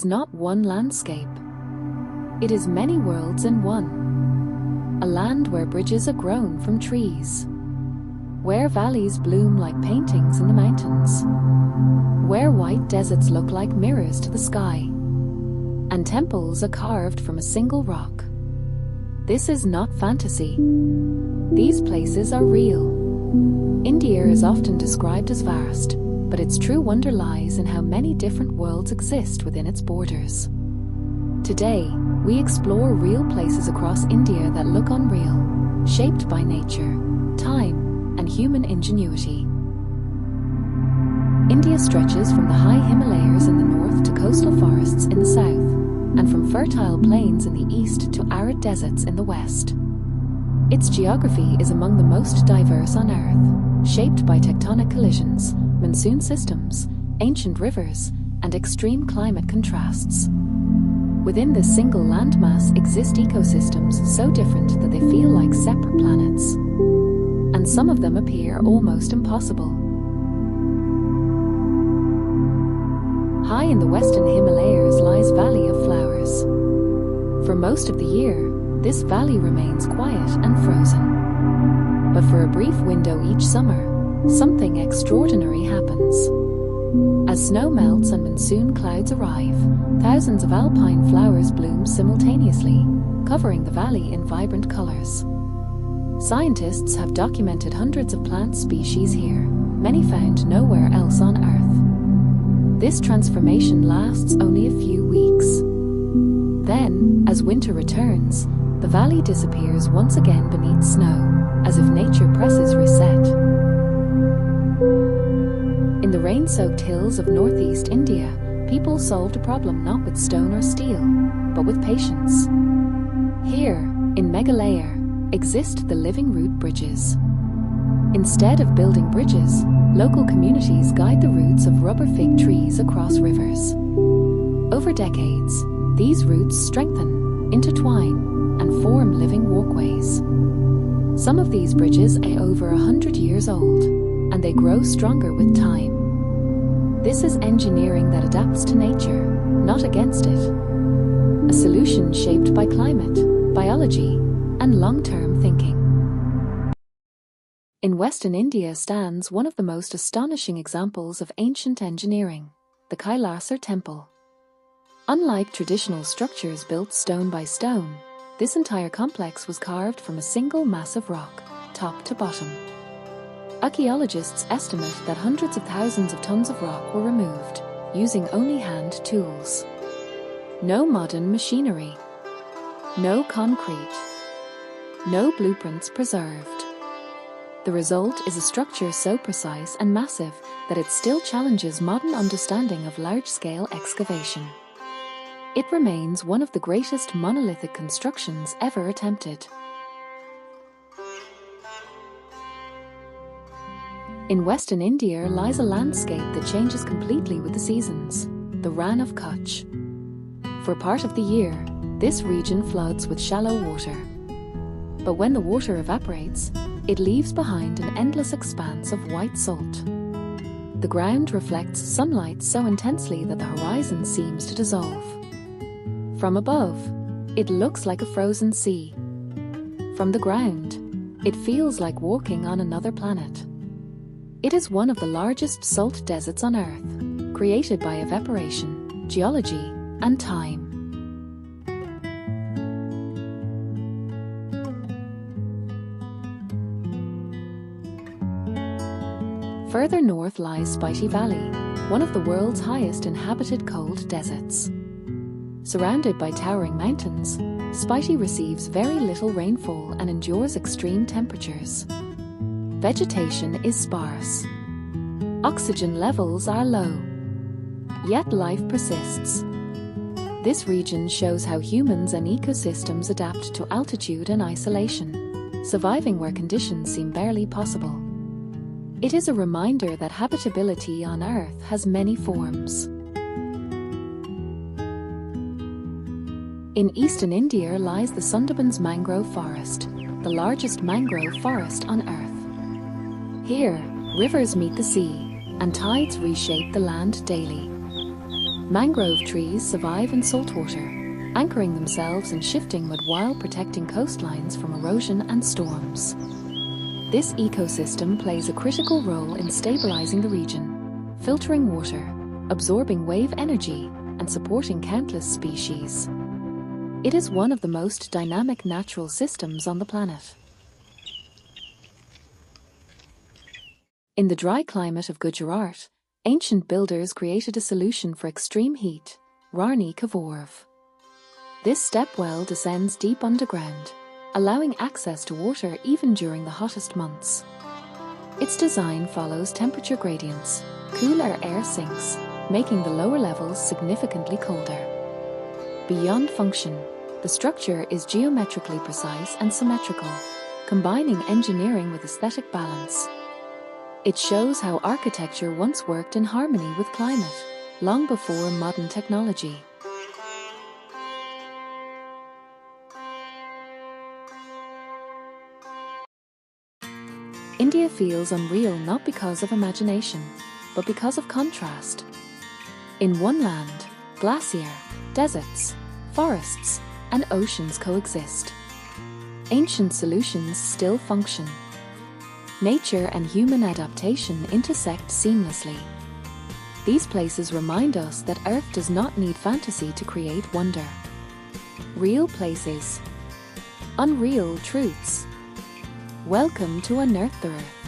is not one landscape. It is many worlds in one. A land where bridges are grown from trees, where valleys bloom like paintings in the mountains, where white deserts look like mirrors to the sky, and temples are carved from a single rock. This is not fantasy. These places are real. India is often described as vast, but its true wonder lies in how many different worlds exist within its borders. Today, we explore real places across India that look unreal, shaped by nature, time, and human ingenuity. India stretches from the high Himalayas in the north to coastal forests in the south, and from fertile plains in the east to arid deserts in the west. Its geography is among the most diverse on Earth, shaped by tectonic collisions, monsoon systems, ancient rivers, and extreme climate contrasts. Within this single landmass exist ecosystems so different that they feel like separate planets, and some of them appear almost impossible. High in the western Himalayas lies Valley of Flowers. For most of the year, this valley remains quiet and frozen. But for a brief window each summer, something extraordinary happens. As snow melts and monsoon clouds arrive, thousands of alpine flowers bloom simultaneously, covering the valley in vibrant colors. Scientists have documented hundreds of plant species here, many found nowhere else on Earth. This transformation lasts only a few weeks. Then, as winter returns, the valley disappears once again beneath snow, as if nature presses reset. In the rain-soaked hills of northeast India, people solved a problem not with stone or steel, but with patience. Here, in Meghalaya, exist the living root bridges. Instead of building bridges, local communities guide the roots of rubber fig trees across rivers. Over decades, these roots strengthen, intertwine, and form living walkways. Some of these bridges are over 100 years old, and they grow stronger with time. This is engineering that adapts to nature, not against it. A solution shaped by climate, biology, and long-term thinking. In Western India stands one of the most astonishing examples of ancient engineering, the Kailasa temple. Unlike traditional structures built stone by stone, this entire complex was carved from a single massive rock, top to bottom. Archaeologists estimate that hundreds of thousands of tons of rock were removed, using only hand tools. No modern machinery. No concrete. No blueprints preserved. The result is a structure so precise and massive that it still challenges modern understanding of large-scale excavation. It remains one of the greatest monolithic constructions ever attempted. In Western India lies a landscape that changes completely with the seasons, the Rann of Kutch. For part of the year, this region floods with shallow water. But when the water evaporates, it leaves behind an endless expanse of white salt. The ground reflects sunlight so intensely that the horizon seems to dissolve. From above, it looks like a frozen sea. From the ground, it feels like walking on another planet. It is one of the largest salt deserts on Earth, created by evaporation, geology, and time. Further north lies Spiti Valley, one of the world's highest inhabited cold deserts. Surrounded by towering mountains, Spiti receives very little rainfall and endures extreme temperatures. Vegetation is sparse. Oxygen levels are low. Yet life persists. This region shows how humans and ecosystems adapt to altitude and isolation, surviving where conditions seem barely possible. It is a reminder that habitability on Earth has many forms. In eastern India lies the Sundarbans mangrove forest, the largest mangrove forest on Earth. Here, rivers meet the sea, and tides reshape the land daily. Mangrove trees survive in saltwater, anchoring themselves and shifting mud while protecting coastlines from erosion and storms. This ecosystem plays a critical role in stabilizing the region, filtering water, absorbing wave energy, and supporting countless species. It is one of the most dynamic natural systems on the planet. In the dry climate of Gujarat, ancient builders created a solution for extreme heat, Rani. This stepwell descends deep underground, allowing access to water even during the hottest months. Its design follows temperature gradients, cooler air sinks, making the lower levels significantly colder. Beyond function, the structure is geometrically precise and symmetrical, combining engineering with aesthetic balance. It shows how architecture once worked in harmony with climate, long before modern technology. India feels unreal not because of imagination, but because of contrast. In one land, glacier, deserts, forests, and oceans coexist. Ancient solutions still function. Nature and human adaptation intersect seamlessly. These places remind us that Earth does not need fantasy to create wonder. Real places. Unreal truths. Welcome to Unearth the Earth.